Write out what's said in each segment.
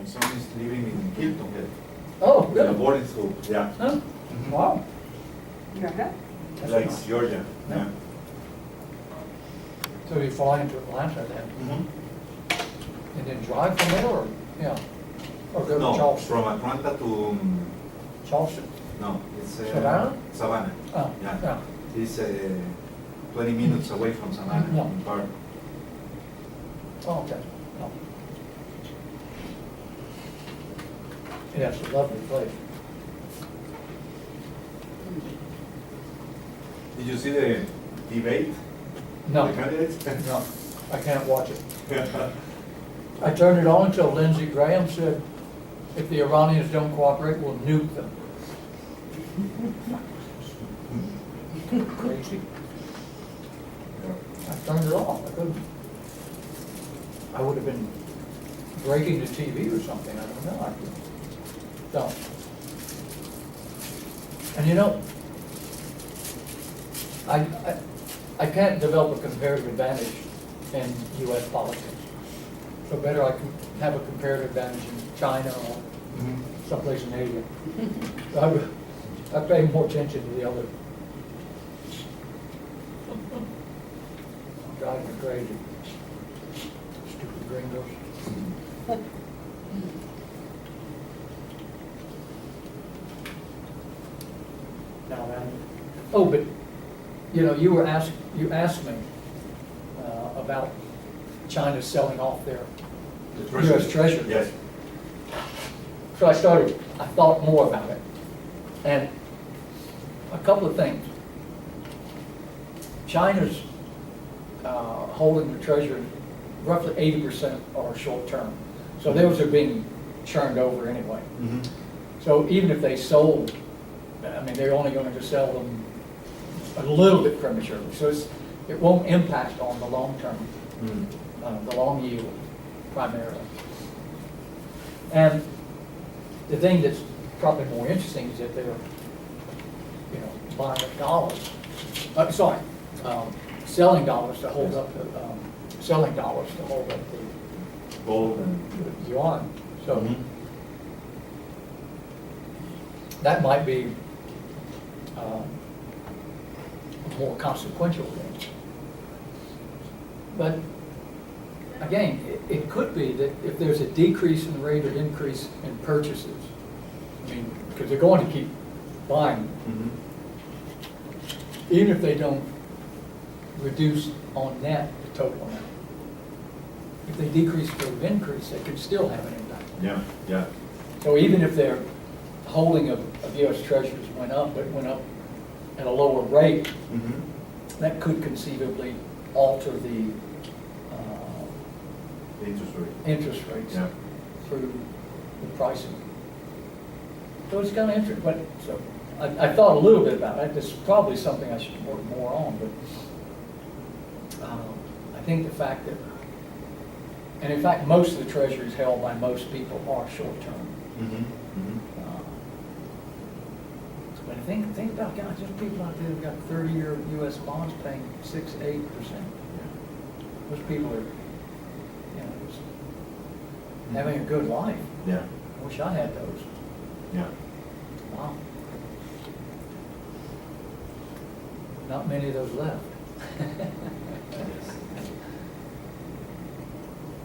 My son is living in Hilton Head. Oh, In a good. boarding school, yeah. Huh? Wow. Uh-huh. That's Like nice. Georgia, yeah. So you fly into Atlanta then, Mhm. and then drive from there, or, yeah? Or go to No, Charleston? from Atlanta to, Charleston? no, it's Savannah? Savannah. Oh, Yeah. yeah. It's 20 minutes away from Savannah Yeah. in car. Oh, okay. Oh. Yeah, it's a lovely place. Did you see the debate? No, The candidates? no, I can't watch it. I turned it on until Lindsey Graham said, if the Iranians don't cooperate, we'll nuke them. Crazy. I turned it off. I couldn't. I would have been breaking the TV or something. I don't know. I don't. And you know, I can't develop a comparative advantage in U.S. politics. So better I can have a comparative advantage in China or Mhm. someplace in Asia. I pay more attention to the other. Driving me crazy. Stupid gringos. Now, man. Oh, but, you know, you asked me about China selling off their The U.S. Treasury. Yes. So I thought more about it. And a couple of things. China's holding the treasury, roughly 80% are short term. So those are being churned over anyway. Mhm. So even if they sold, I mean, they're only going to sell them a little bit prematurely. So it won't impact on the long term, Mhm. the long yield primarily. And the thing that's probably more interesting is that they're, you know, buying up dollars, selling dollars to hold up the, Gold and. the yuan. So Mhm. that might be a more consequential thing. But again, it could be that if there's a decrease in the rate or increase in purchases, I mean, because they're going to keep buying, Mhm. even if they don't reduce on net the total amount. If they decrease or increase, they could still have an impact. Yeah, yeah. So even if their holding of U.S. treasuries went up, but went up at a lower rate, Mhm. that could conceivably alter the The interest rate. interest rates Yeah. through the pricing. So it's kind of interesting, but, so, I thought a little bit about it. This is probably something I should work more on, but I think the fact that, and in fact, most of the treasuries held by most people are short-term. Mhm. Mhm. But I think about, God, just people out there who've got 30-year U.S. bonds paying 6, 8%. Those people are, you know, just having a good life. Yeah, I wish I had those. yeah. Wow. Not many of those left. Yes.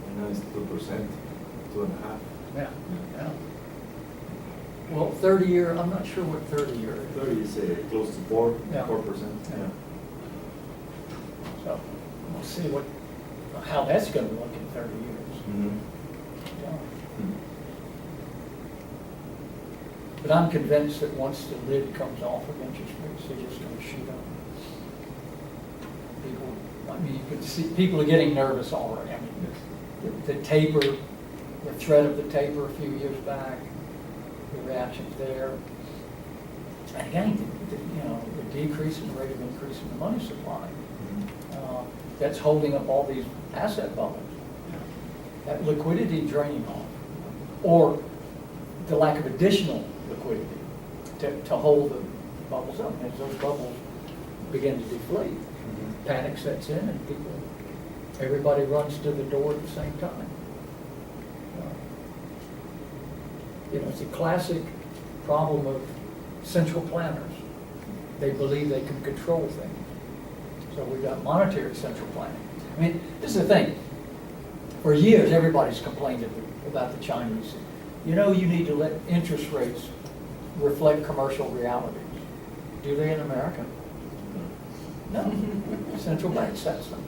I know it's 2%, 2.5%. Yeah, yeah. Well, 30-year, I'm not sure what 30-year is. 30 is close to 4%. Yeah. 4%. Yeah. So we'll see how that's going to look in 30 years. Mhm. Yeah. Mhm. But I'm convinced that once the lid comes off of interest rates, they're just going to shoot up. People, I mean, you could see, people are getting nervous already. I mean, the taper, the threat of the taper a few years back, the reactions there. And again, you know, the decrease in the rate of increase in the money supply, that's holding up all these asset bubbles. That liquidity draining off, or the lack of additional liquidity to hold the bubbles up. And as those bubbles begin to deflate, panic sets in and everybody runs to the door at the same time. it's a classic problem of central planners. They believe they can control things. So we've got monetary central planning. I mean, this is the thing. For years, everybody's complained about the Chinese. You need to let interest rates reflect commercial realities. Do they in America? No. Central bank sets them.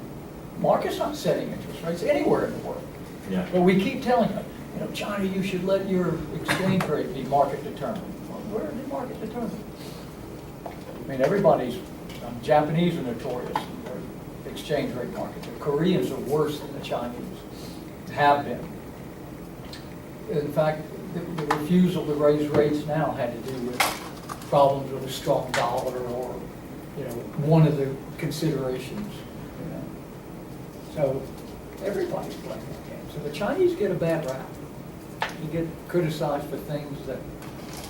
Market's not setting interest rates anywhere in the world. Yeah. But we keep telling them, China, you should let your exchange rate be market determined. Well, where are they market determined? I mean, Japanese are notorious in their exchange rate market. The Koreans are worse than the Chinese, have been. In fact, the refusal to raise rates now had to do with problems with a strong dollar or, one of the considerations. So everybody's playing that game. So the Chinese get a bad rap. You get criticized for things that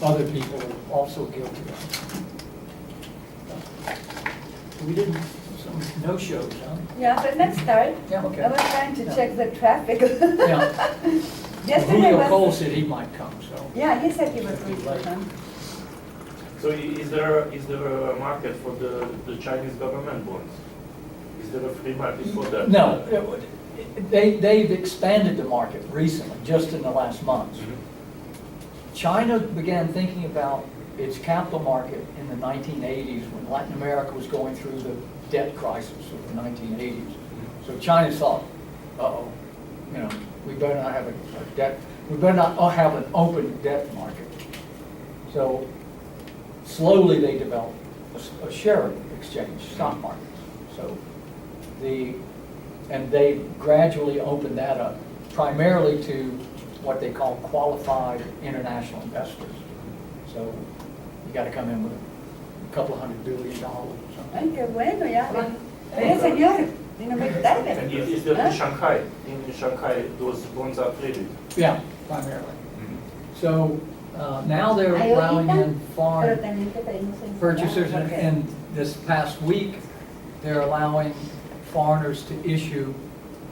other people are also guilty of. We didn't, some no-shows, huh? Yeah, but let's start. Yeah, okay. I was trying to Yeah. check the traffic. Yeah. Yesterday Julio was. Cole said he might come, so. Yeah, he said he was Too going late. to come. So is there a market for the Chinese government bonds? Is there a free market for that? No, they've expanded the market recently, just in the last months. China began thinking about its capital market in the 1980s when Latin America was going through the debt crisis of the 1980s. So China thought, uh-oh, we better not have a debt, we better not have an open debt market. So slowly they developed a share exchange, stock markets. So and they gradually opened that up, primarily to what they call qualified international investors. So you got to come in with a couple of $100 billion or something. Ay, qué bueno, ya. Oye, señor, dime tarde. And is there Huh? in Shanghai? In Shanghai, those bonds are traded. Yeah, primarily. So now they're ¿Hay allowing ahorita? in Pero foreign también te pedimos enseñar, purchasers, and porque- and this past week, they're allowing foreigners to issue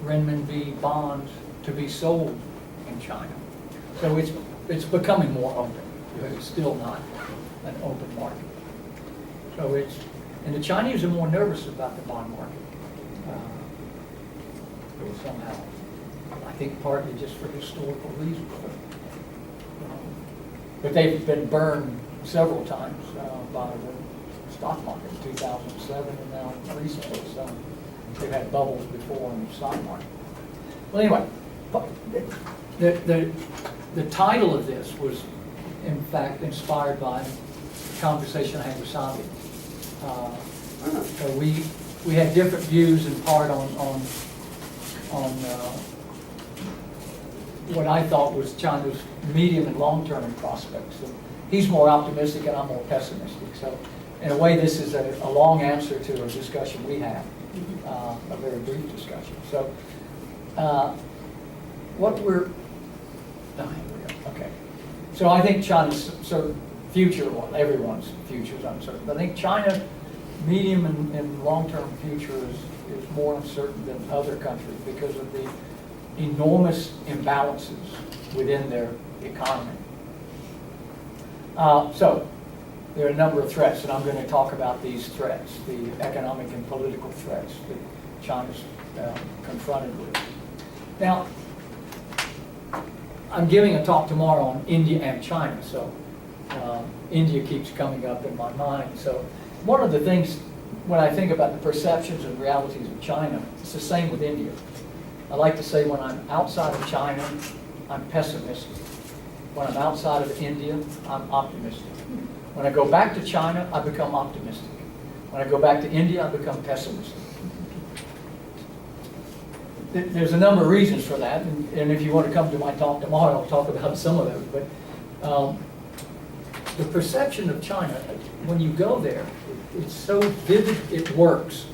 renminbi bonds to be sold in China. So it's becoming more open, but it's still not an open market. So and the Chinese are more nervous about the bond market somehow. I think partly just for historical reasons. But they've been burned several times by the stock market in 2007 and now recently. So they've had bubbles before in the stock market. Well, anyway, the title of this was, in fact, inspired by a conversation I had with Sabi. So we had different views in part on what I thought was China's medium and long-term prospects. So he's more optimistic and I'm more pessimistic. So in a way, this is a long answer to a discussion we had, a very brief discussion. So here we go. Okay. So I think China's future, well, everyone's future is uncertain, but I think China medium and long-term future is more uncertain than other countries because of the enormous imbalances within their economy. So there are a number of threats, and I'm going to talk about these threats, the economic and political threats that China's confronted with. Now, I'm giving a talk tomorrow on India and China, so India keeps coming up in my mind. So one of the things, when I think about the perceptions and realities of China, it's the same with India. I like to say when I'm outside of China, I'm pessimistic. When I'm outside of India, I'm optimistic. When I go back to China, I become optimistic. When I go back to India, I become pessimistic. There's a number of reasons for that, and if you want to come to my talk tomorrow, I'll talk about some of those. But the perception of China, when you go there, it's so vivid, it works.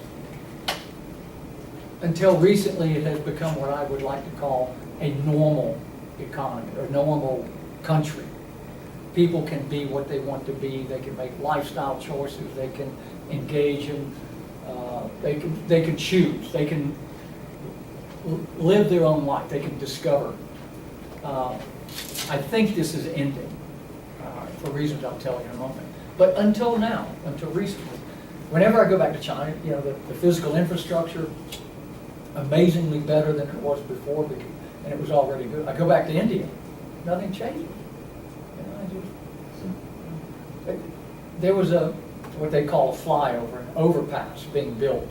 Until recently, it has become what I would like to call a normal economy, or normal country. People can be what they want to be, they can make lifestyle choices, they can engage in, they can choose, they can live their own life, they can discover. I think this is ending, for reasons I'll tell you in a moment. But until now, until recently, whenever I go back to China, you know, the physical infrastructure, amazingly better than it was before, and it was already good. I go back to India, nothing changes. You know, there was what they call a flyover, an overpass being built.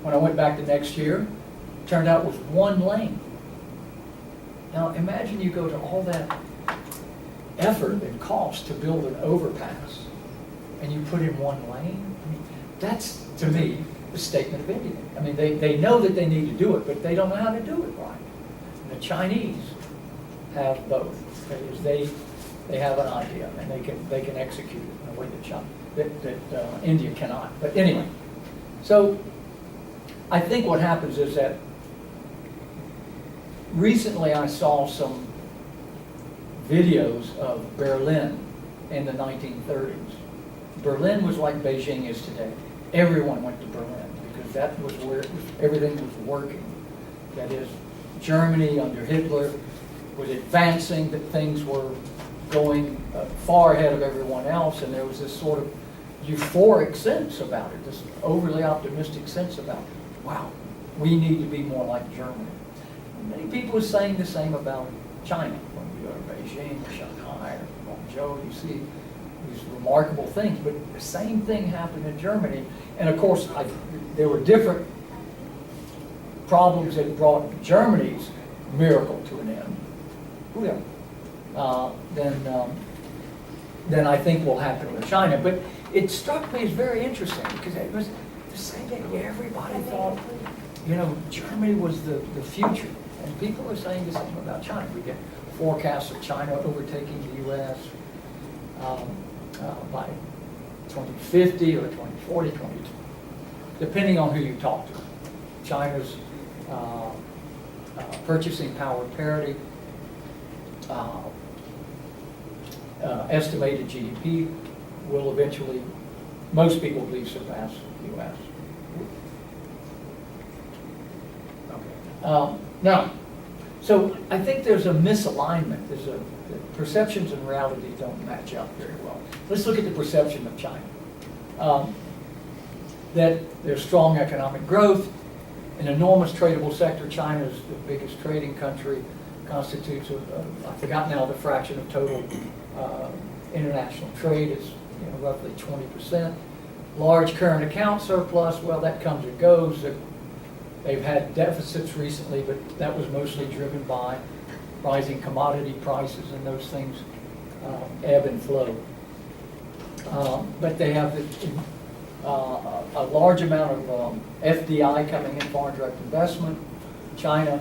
When I went back the next year, it turned out it was one lane. Now imagine you go to all that effort and cost to build an overpass, and you put in one lane. I mean, that's, to me, the statement of India. I mean, they know that they need to do it, but they don't know how to do it right. And the Chinese have both. They have an idea, and they can execute it in a way that India cannot. But anyway, so I think what happens is that recently I saw some videos of Berlin in the 1930s. Berlin was like Beijing is today. Everyone went to Berlin because that was where everything was working. That is, Germany under Hitler was advancing, that things were going far ahead of everyone else, and there was this sort of euphoric sense about it, this overly optimistic sense about, wow, we need to be more like Germany. And many people are saying the same about China. When you go to Beijing or Shanghai or Guangzhou, you see these remarkable things, but the same thing happened in Germany. And of course, there were different problems that brought Germany's miracle to an end. Then I think will happen in China. But it struck me as very interesting because it was the same thing. Everybody thought, you know, Germany was the future. And people are saying the same about China. We get forecasts of China overtaking the U.S. By 2050 or 2040, depending on who you talk to. China's purchasing power parity, estimated GDP will eventually, most people believe, surpass the U.S. Okay. Now, so I think there's a misalignment. The perceptions and reality don't match up very well. Let's look at the perception of China. That there's strong economic growth, an enormous tradable sector. China is the biggest trading country, constitutes, I forgot now the fraction of total international trade is roughly 20%. Large current account surplus, well, that comes and goes. They've had deficits recently, but that was mostly driven by rising commodity prices, and those things ebb and flow. But they have a large amount of FDI coming in, foreign direct investment. China,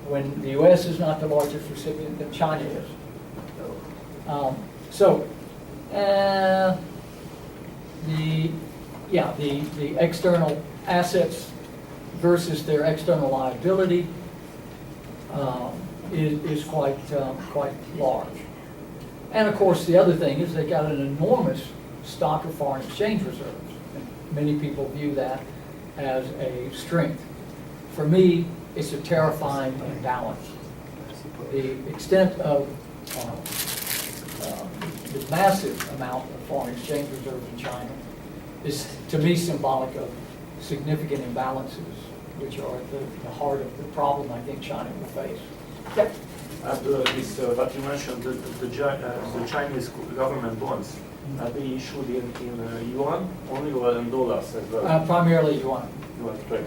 when the U.S. is not the largest recipient, then China is. The external assets versus their external liability is quite large. And of course, the other thing is they got an enormous stock of foreign exchange reserves. And many people view that as a strength. For me, it's a terrifying imbalance. The extent of the massive amount of foreign exchange reserves in China is, to me, symbolic of significant imbalances, which are at the heart of the problem I think China will face. Yep. What you mentioned, the Chinese government bonds, are they issued in yuan only or in dollars as well? Primarily yuan. Yuan, right.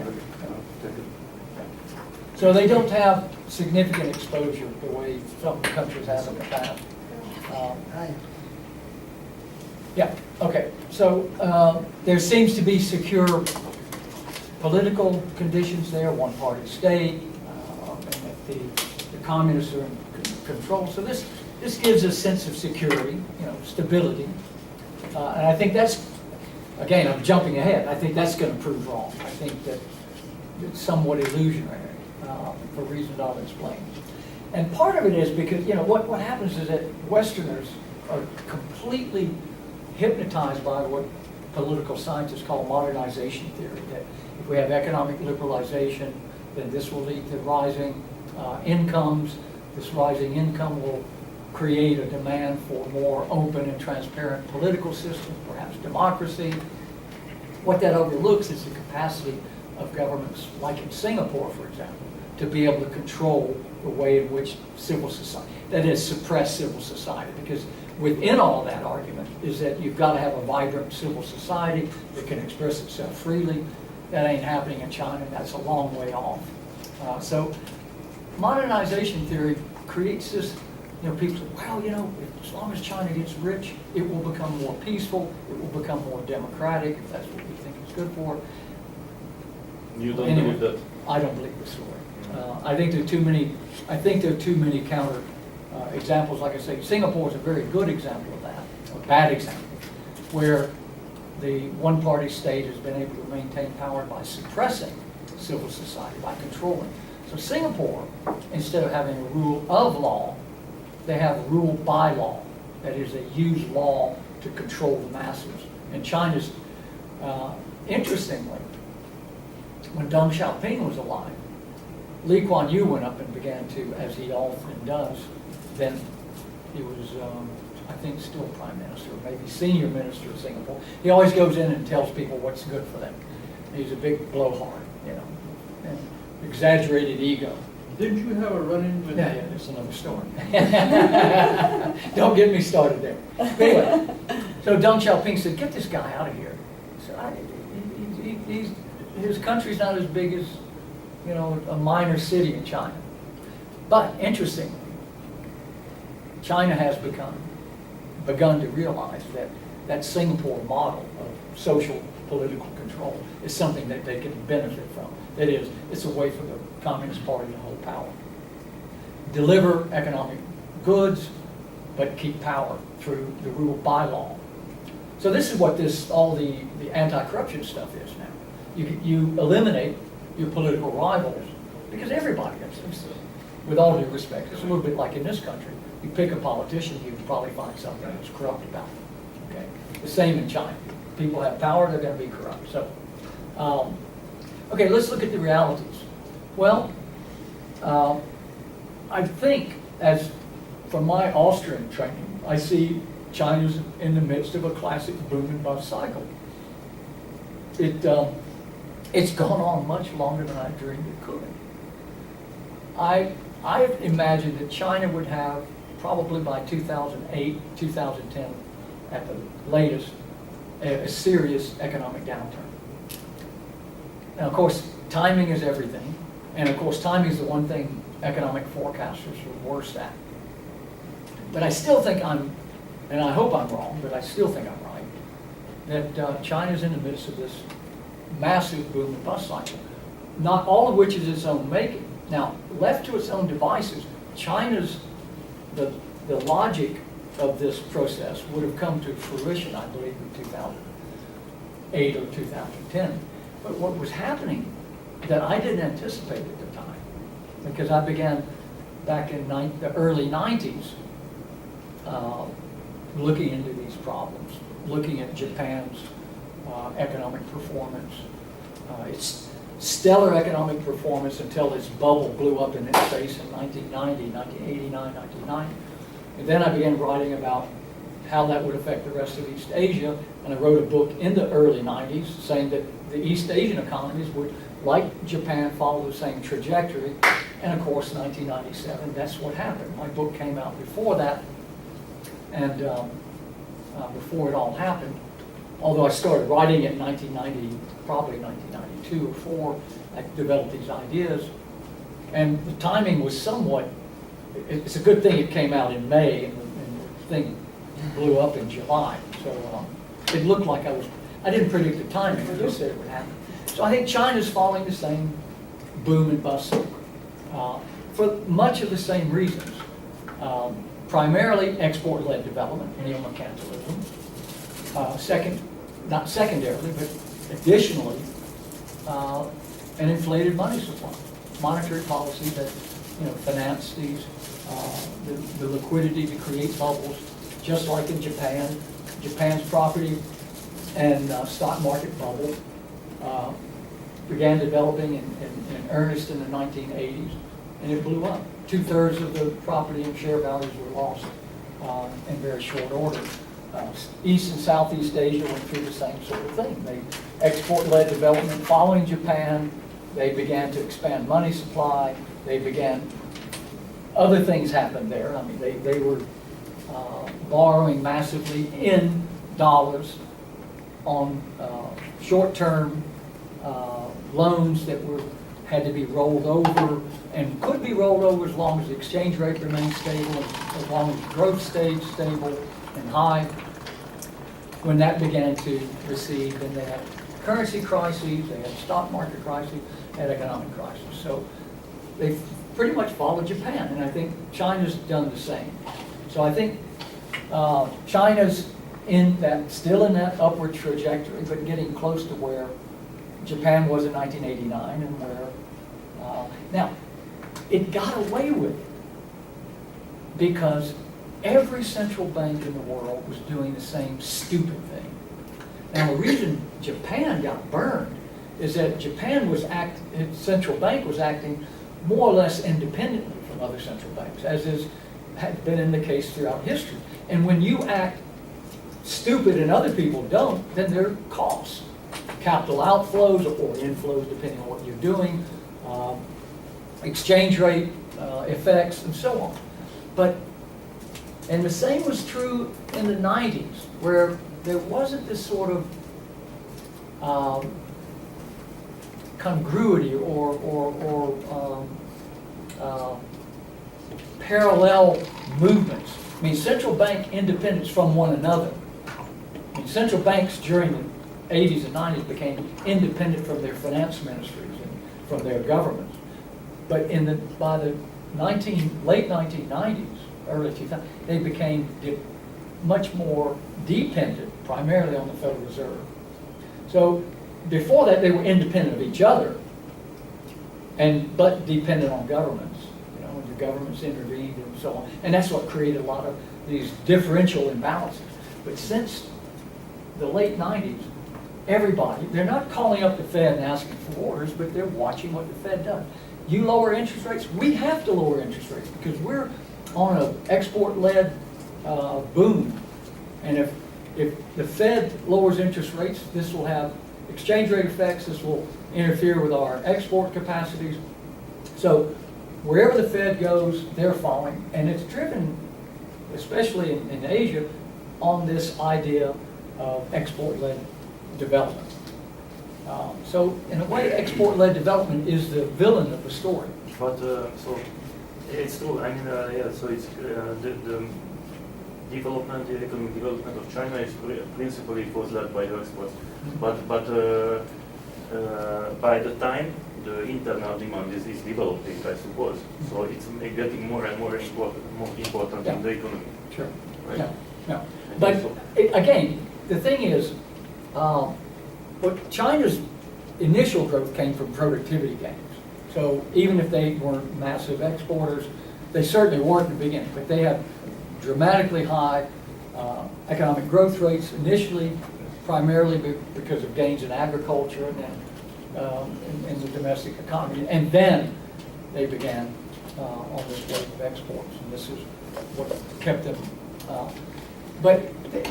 So they don't have significant exposure the way some countries have in the past. Yeah, okay. So there seems to be secure political conditions there, one-party state, and that the communists are in control. So this gives a sense of security, stability. And I think that's, again, I'm jumping ahead. I think that's going to prove wrong. I think that it's somewhat illusionary for reasons I'll explain. And part of it is because, what happens is that Westerners are completely hypnotized by what political scientists call modernization theory, that if we have economic liberalization, then this will lead to rising incomes. This rising income will create a demand for more open and transparent political system, perhaps democracy. What that overlooks is the capacity of governments, like in Singapore, for example, to be able to control the way in which civil society, that is, suppress civil society. Because within all that argument is that you've got to have a vibrant civil society that can express itself freely. That ain't happening in China, and that's a long way off. So modernization theory creates this, people say, well, as long as China gets rich, it will become more peaceful, it will become more democratic, if that's what we think it's good for. You don't Anyway, believe that? I don't believe the story. I think there are too many counter examples. Like I say, Singapore is a very good example of that, a bad example, where the one-party state has been able to maintain power by suppressing civil society, by controlling. So Singapore, instead of having a rule of law, they have a rule by law. That is, they use law to control the masses. And China's, interestingly, when Deng Xiaoping was alive, Lee Kuan Yew went up and began to, as he often does, then he was, I think, still prime minister, maybe senior minister of Singapore. He always goes in and tells people what's good for them. He's a big blowhard, and exaggerated ego. Didn't you have a run-in with? Yeah, that's another story. Don't get me started there. But anyway, so Deng Xiaoping said, get this guy out of here. So his country's not as big as, a minor city in China. But interestingly, China has begun to realize that Singapore model of social political control is something that they can benefit from. That is, it's a way for the Communist Party to hold power. Deliver economic goods, but keep power through the rule by law. So this is what all the anti-corruption stuff is now. You eliminate your political rivals, because everybody gets this. With all due respect, it's a little bit like in this country. You pick a politician, you can probably find something that's corrupt about them. Okay? The same in China. People have power, they're going to be corrupt. So, okay, let's look at the realities. Well, I think, as from my Austrian training, I see China's in the midst of a classic boom and bust cycle. It's gone on much longer than I dreamed it could. I imagined that China would have, probably by 2008, 2010, at the latest, a serious economic downturn. Now, of course, timing is everything. And of course, timing is the one thing economic forecasters are worst at. But I still think and I hope I'm wrong, but I still think I'm right, that China's in the midst of this massive boom and bust cycle, not all of which is its own making. Now, left to its own devices, China's, the logic of this process would have come to fruition, I believe, in 2008 or 2010. But what was happening that I didn't anticipate at the time, because I began back in the early 90s looking into these problems, looking at Japan's economic performance. Its stellar economic performance until its bubble blew up in its face in 1990, 1989, 1990. And then I began writing about how that would affect the rest of East Asia, and I wrote a book in the early 90s saying that the East Asian economies would, like Japan, follow the same trajectory. And of course, 1997, that's what happened. My book came out before that, and before it all happened. Although I started writing it in 1990, probably 1992 or 4, I developed these ideas. And the timing was somewhat, it's a good thing it came out in May and the thing blew up in July. So it looked like I didn't predict the timing, I just said it would happen. So I think China's following the same boom and bust cycle for much of the same reasons. Primarily export-led development, neo-mercantilism. Not secondarily, but additionally, an inflated money supply, monetary policy that finance these the liquidity to create bubbles, just like in Japan. Japan's property and stock market bubble began developing in earnest in the 1980s, and it blew up. 2/3 of the property and share values were lost in very short order. East and Southeast Asia went through the same sort of thing. They export-led development following Japan. They began to expand money supply. They began, other things happened there. I mean, they were borrowing massively in dollars on short-term loans that had to be rolled over and could be rolled over as long as the exchange rate remained stable, as long as growth stayed stable and high. When that began to recede, then they had currency crises, they had stock market crises, had economic crisis. So they pretty much followed Japan, and I think China's done the same. So I think China's still in that upward trajectory, but getting close to where Japan was in 1989 and where, now, it got away with it because every central bank in the world was doing the same stupid thing. Now, the reason Japan got burned is that its central bank was acting more or less independently from other central banks, as had been in the case throughout history. And when you act stupid and other people don't, then there are costs. Capital outflows or inflows, depending on what you're doing, exchange rate effects, and so on. And the same was true in the 90s, where there wasn't this sort of congruity or parallel movements. I mean, central bank independence from one another. I mean, central banks during the 80s and 90s became independent from their finance ministries and from their governments. But by the late 1990s, early 2000s, they became much more dependent, primarily on the Federal Reserve. So before that, they were independent of each other, but dependent on governments. You know, the governments intervened and so on, and that's what created a lot of these differential imbalances. But since the late 90s, they're not calling up the Fed and asking for orders, but they're watching what the Fed does. You lower interest rates, we have to lower interest rates because we're on an export-led boom. And if the Fed lowers interest rates, this will have exchange rate effects, this will interfere with our export capacities. So wherever the Fed goes, they're following. And it's driven, especially in Asia, on this idea of export-led development. So in a way, export-led development is the villain of the story. But so it's true. I mean, yeah. So it's the development, the economic development of China is principally was led by the exports. But by the time the internal demand is developing, I suppose. So it's getting more and more important Yeah. in the economy. Sure. Right. No. But again, the thing is, China's initial growth came from productivity gains. So even if they weren't massive exporters, they certainly weren't in the beginning, but they had dramatically high economic growth rates initially, primarily because of gains in agriculture and then in the domestic economy. And then they began on this wave of exports, and this is what kept them. But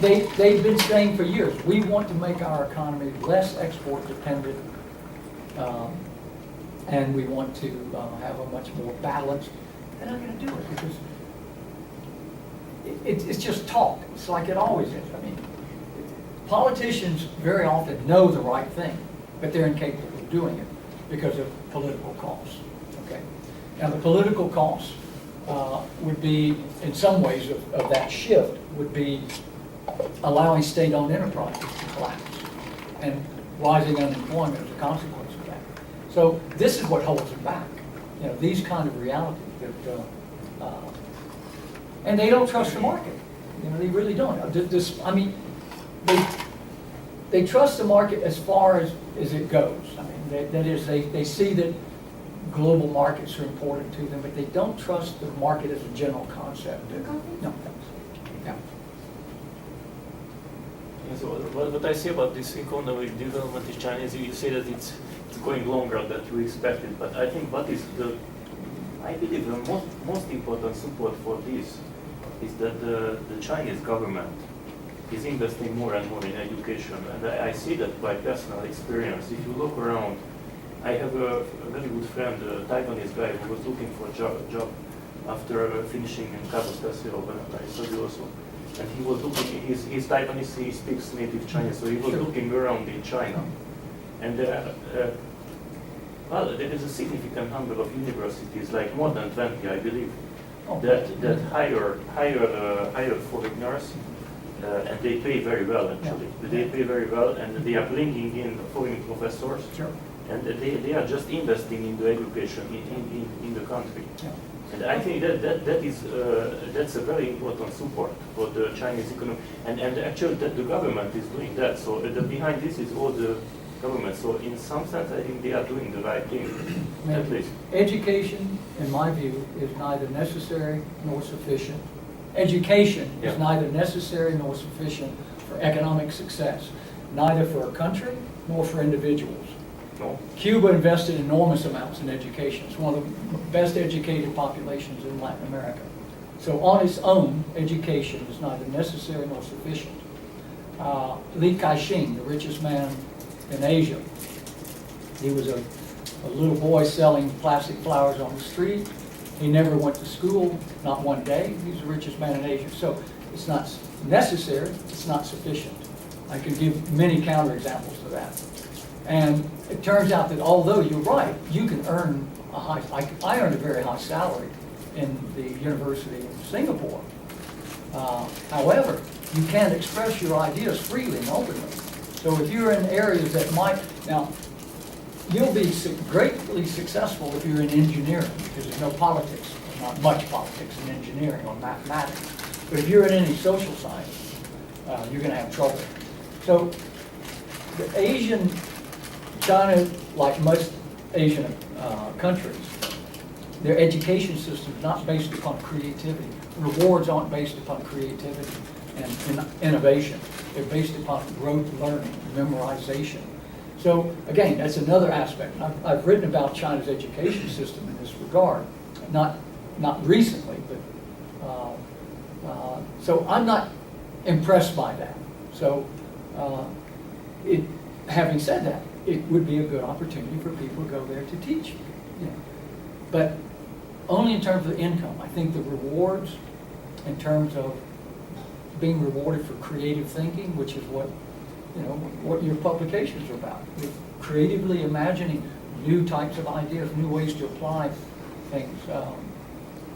they've been saying for years, we want to make our economy less export dependent, and we want to have a much more balanced. They're not going to do it because it's just talk. It's like it always is. I mean, politicians very often know the right thing, but they're incapable of doing it because of political costs. Okay. Now the political costs would be, in some ways, of that shift would be allowing state-owned enterprises to collapse and rising unemployment as a consequence of that. So this is what holds them back. You know, these kind of realities that, and they don't trust the market. You know, they really don't. I mean, they trust the market as far as it goes. I mean, that is, they see that global markets are important to them, but they don't trust the market as a general concept. No. Yeah. So what I say about this economic development in China is you say that it's going longer than you expected, but I think what is the I believe the most important support for this is that the Chinese government is investing more and more in education. And I see that by personal experience. If you look around, I have a very good friend, a Taiwanese guy who was looking for a job after finishing in Cabo Stasio when I studied also. And he was looking, he's Taiwanese, he speaks native Chinese, so he was looking around in China. And well, there is a significant number of universities, like more than 20, I believe, that hire foreigners, and they pay very well, actually. Yeah. They pay very well, and they are bringing in foreign professors, Sure. and they are just investing in the education in the country. Yeah. And I think that's a very important support for the Chinese economy, and actually that the government is doing that. So behind this is all the government. So in some sense, I think they are doing the right thing, at least. Education, in my view, is neither necessary nor sufficient. Education is Yeah. neither necessary nor sufficient for economic success, neither for a country nor for individuals. No. Cuba invested enormous amounts in education. It's one of the best educated populations in Latin America. So on its own, education is neither necessary nor sufficient. Li Ka-shing, the richest man in Asia, he was a little boy selling plastic flowers on the street. He never went to school, not one day. He's the richest man in Asia. So it's not necessary, it's not sufficient. I could give many counterexamples to that. And it turns out that although you're right, you can earn a high, I earned a very high salary in the University of Singapore. However, you can't express your ideas freely and openly. So if you're in areas that might, now, you'll be greatly successful if you're in engineering, because there's no politics, not much politics in engineering or mathematics. But if you're in any social science, you're going to have trouble. So the China, like most Asian countries, their education system is not based upon creativity. Rewards aren't based upon creativity and innovation. They're based upon rote learning, memorization. So again, that's another aspect. I've written about China's education system in this regard, not recently, but so I'm not impressed by that. So having said that, it would be a good opportunity for people to go there to teach. You know. But only in terms of income. I think the rewards in terms of being rewarded for creative thinking, which is what your publications are about. You're creatively imagining new types of ideas, new ways to apply things.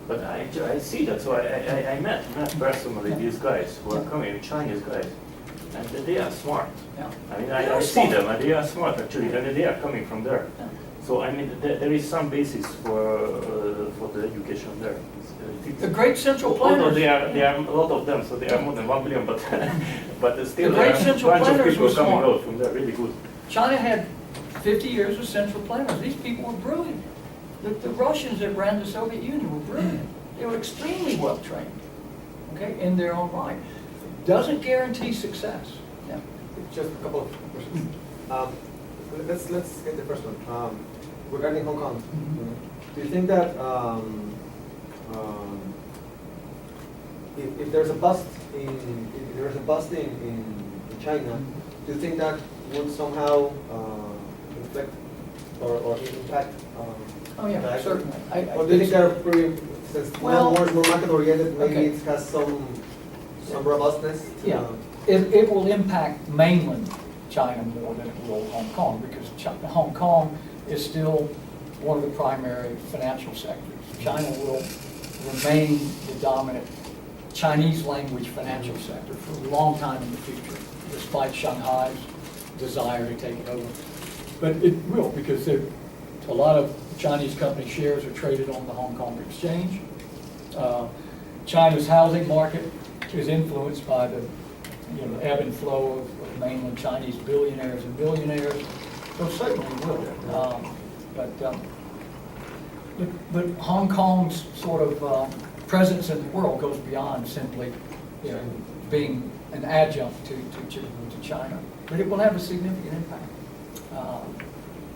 But I see that, so I met personally these guys who are coming, Chinese guys, and they are smart. Yeah. I mean, I see them, and they are smart actually, and they are coming from there. Yeah. So I mean, there is some basis for the education there. The great central Although planners. there are a lot of them, so there are more than 1 billion, but but still The there great are a central bunch of planners people were coming smart. out from there, really good. China had 50 years of central planners. These people were brilliant. The Russians that ran the Soviet Union were brilliant. They were extremely well trained, okay, in their own right. Doesn't guarantee success. Yeah. Just a couple of questions. Let's get the first one. Regarding Hong Kong, do you think that if there's a bust in China, do you think that would somehow reflect or impact? Oh yeah, the- certainly. Or do you think they're pretty, since Well, more market oriented, maybe okay. it has some robustness? To, Yeah, it will impact mainland China more than it will Hong Kong, because Hong Kong is still one of the primary financial sectors. China will remain the dominant Chinese language financial sector for a long time in the future, despite Shanghai's desire to take it over. But it will, because a lot of Chinese company shares are traded on the Hong Kong exchange. China's housing market is influenced by the ebb and flow of mainland Chinese billionaires and billionaires. So certainly will. But Hong Kong's sort of presence in the world goes beyond simply being an adjunct to China. But it will have a significant impact.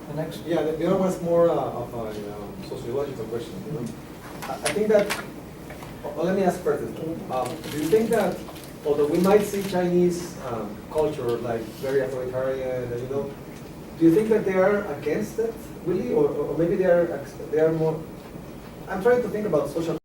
The next, Yeah, the other one's more of a sociological question, you know. I think that, well, let me ask first, do you think that, although we might see Chinese culture like very authoritarian, you know, do you think that they are against it, really, or maybe they are more, I'm trying to think about social